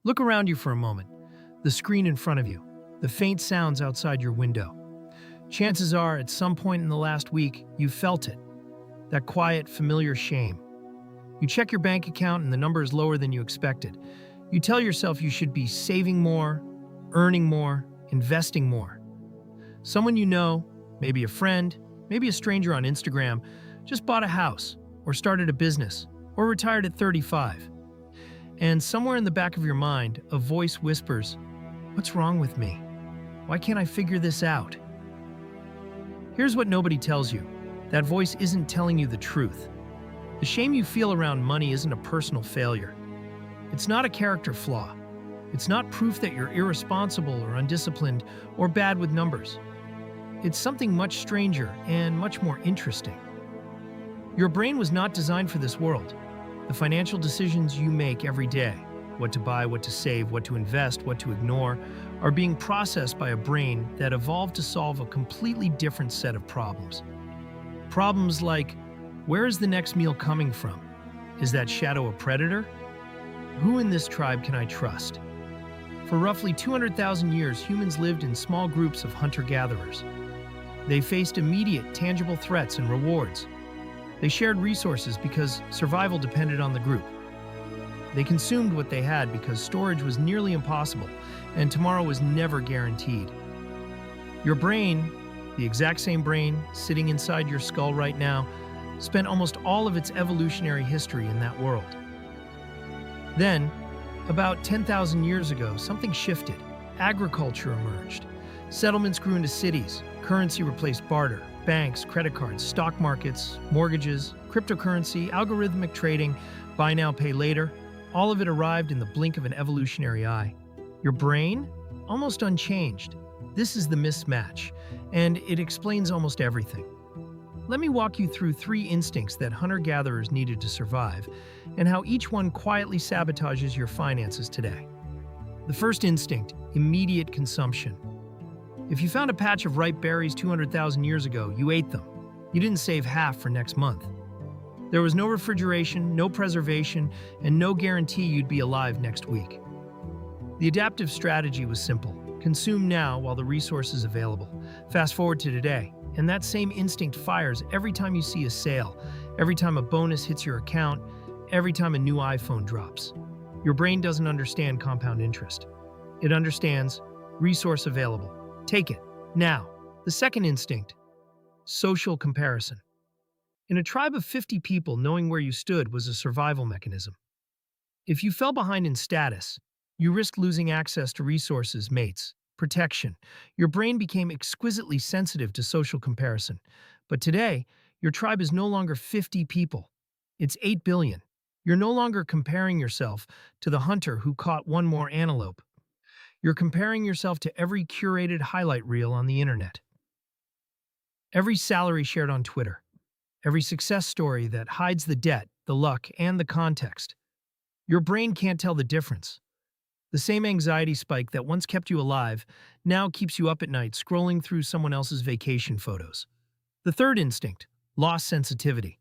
Look around you for a moment. The screen in front of you, the faint sounds outside your window. Chances are, at some point in the last week, you felt it. That quiet, familiar shame. You check your bank account and the number is lower than you expected. You tell yourself you should be saving more, earning more, investing more. Someone you know, maybe a friend, maybe a stranger on Instagram, just bought a house, or started a business, or retired at 35. And somewhere in the back of your mind, a voice whispers, "What's wrong with me? Why can't I figure this out?" Here's what nobody tells you. That voice isn't telling you the truth. The shame you feel around money isn't a personal failure. It's not a character flaw. It's not proof that you're irresponsible or undisciplined or bad with numbers. It's something much stranger and much more interesting. Your brain was not designed for this world. The financial decisions you make every day, what to buy, what to save, what to invest, what to ignore, are being processed by a brain that evolved to solve a completely different set of problems. Problems like, where is the next meal coming from? Is that shadow a predator? Who in this tribe can I trust? For roughly 200,000 years, humans lived in small groups of hunter-gatherers. They faced immediate, tangible threats and rewards. They shared resources because survival depended on the group. They consumed what they had because storage was nearly impossible, and tomorrow was never guaranteed. Your brain, the exact same brain sitting inside your skull right now, spent almost all of its evolutionary history in that world. Then, about 10,000 years ago, something shifted. Agriculture emerged. Settlements grew into cities. Currency replaced barter. Banks, credit cards, stock markets, mortgages, cryptocurrency, algorithmic trading, buy now, pay later. All of it arrived in the blink of an evolutionary eye. Your brain? Almost unchanged. This is the mismatch, and it explains almost everything. Let me walk you through 3 instincts that hunter-gatherers needed to survive, and how each one quietly sabotages your finances today. The first instinct, immediate consumption. If you found a patch of ripe berries 200,000 years ago, you ate them. You didn't save half for next month. There was no refrigeration, no preservation, and no guarantee you'd be alive next week. The adaptive strategy was simple. Consume now while the resource is available. Fast forward to today, and that same instinct fires every time you see a sale, every time a bonus hits your account, every time a new iPhone drops. Your brain doesn't understand compound interest. It understands resource available. Take it, now. The second instinct, social comparison. In a tribe of 50 people, knowing where you stood was a survival mechanism. If you fell behind in status, you risked losing access to resources, mates, protection. Your brain became exquisitely sensitive to social comparison. But today, your tribe is no longer 50 people. It's 8 billion. You're no longer comparing yourself to the hunter who caught one more antelope. You're comparing yourself to every curated highlight reel on the internet. Every salary shared on Twitter. Every success story that hides the debt, the luck, and the context. Your brain can't tell the difference. The same anxiety spike that once kept you alive now keeps you up at night scrolling through someone else's vacation photos. The third instinct, loss sensitivity.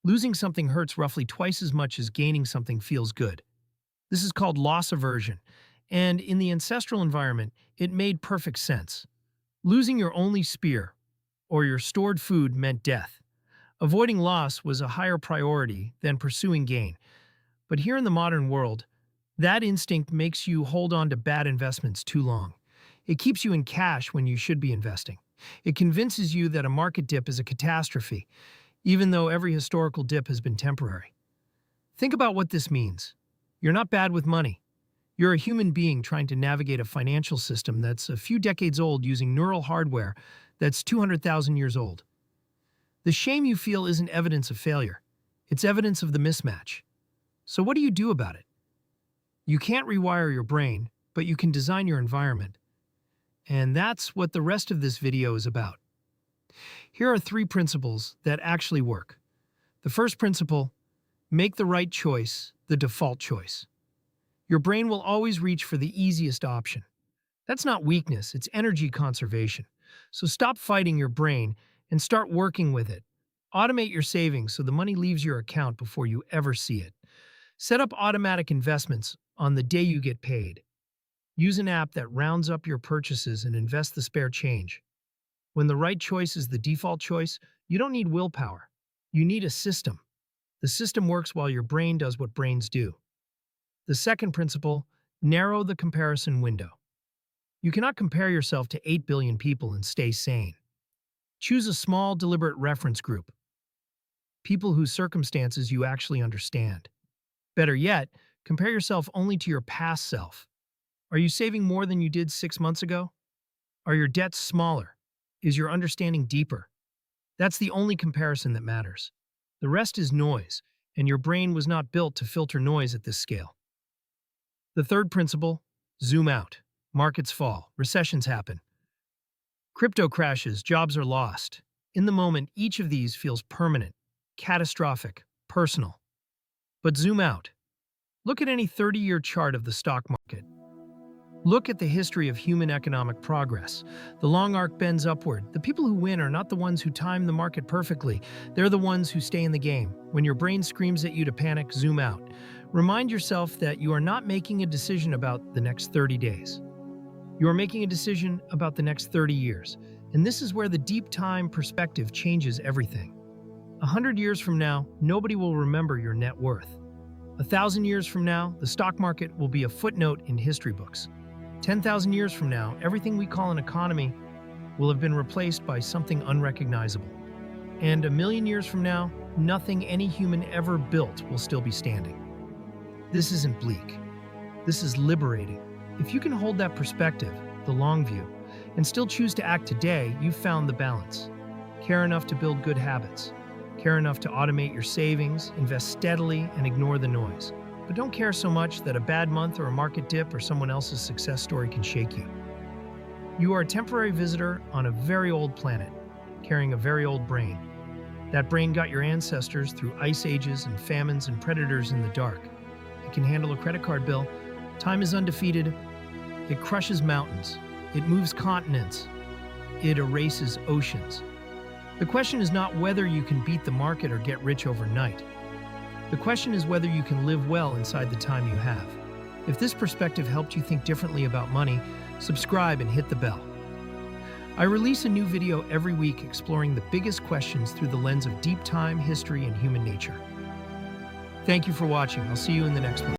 Losing something hurts roughly twice as much as gaining something feels good. This is called loss aversion, and in the ancestral environment, it made perfect sense. Losing your only spear, or your stored food, meant death. Avoiding loss was a higher priority than pursuing gain. But here in the modern world, that instinct makes you hold on to bad investments too long. It keeps you in cash when you should be investing. It convinces you that a market dip is a catastrophe, even though every historical dip has been temporary. Think about what this means. You're not bad with money. You're a human being trying to navigate a financial system that's a few decades old using neural hardware that's 200,000 years old. The shame you feel isn't evidence of failure. It's evidence of the mismatch. So what do you do about it? You can't rewire your brain, but you can design your environment. And that's what the rest of this video is about. Here are 3 principles that actually work. The first principle, make the right choice the default choice. Your brain will always reach for the easiest option. That's not weakness, it's energy conservation. So stop fighting your brain and start working with it. Automate your savings so the money leaves your account before you ever see it. Set up automatic investments on the day you get paid. Use an app that rounds up your purchases and invest the spare change. When the right choice is the default choice, you don't need willpower. You need a system. The system works while your brain does what brains do. The second principle, narrow the comparison window. You cannot compare yourself to 8 billion people and stay sane. Choose a small, deliberate reference group. People whose circumstances you actually understand. Better yet, compare yourself only to your past self. Are you saving more than you did 6 months ago? Are your debts smaller? Is your understanding deeper? That's the only comparison that matters. The rest is noise, and your brain was not built to filter noise at this scale. The third principle, zoom out. Markets fall, recessions happen. Crypto crashes, jobs are lost. In the moment, each of these feels permanent, catastrophic, personal. But zoom out. Look at any 30-year chart of the stock market. Look at the history of human economic progress. The long arc bends upward. The people who win are not the ones who time the market perfectly. They're the ones who stay in the game. When your brain screams at you to panic, zoom out. Remind yourself that you are not making a decision about the next 30 days. You are making a decision about the next 30 years. And this is where the deep time perspective changes everything. 100 years from now, nobody will remember your net worth. 1,000 years from now, the stock market will be a footnote in history books. 10,000 years from now, everything we call an economy will have been replaced by something unrecognizable. And 1,000,000 years from now, nothing any human ever built will still be standing. This isn't bleak. This is liberating. If you can hold that perspective, the long view, and still choose to act today, you've found the balance. Care enough to build good habits. Care enough to automate your savings, invest steadily, and ignore the noise. But don't care so much that a bad month or a market dip or someone else's success story can shake you. You are a temporary visitor on a very old planet, carrying a very old brain. That brain got your ancestors through ice ages and famines and predators in the dark. It can handle a credit card bill. Time is undefeated. It crushes mountains. It moves continents. It erases oceans. The question is not whether you can beat the market or get rich overnight. The question is whether you can live well inside the time you have. If this perspective helped you think differently about money, subscribe and hit the bell. I release a new video every week exploring the biggest questions through the lens of deep time, history, and human nature. Thank you for watching. I'll see you in the next one.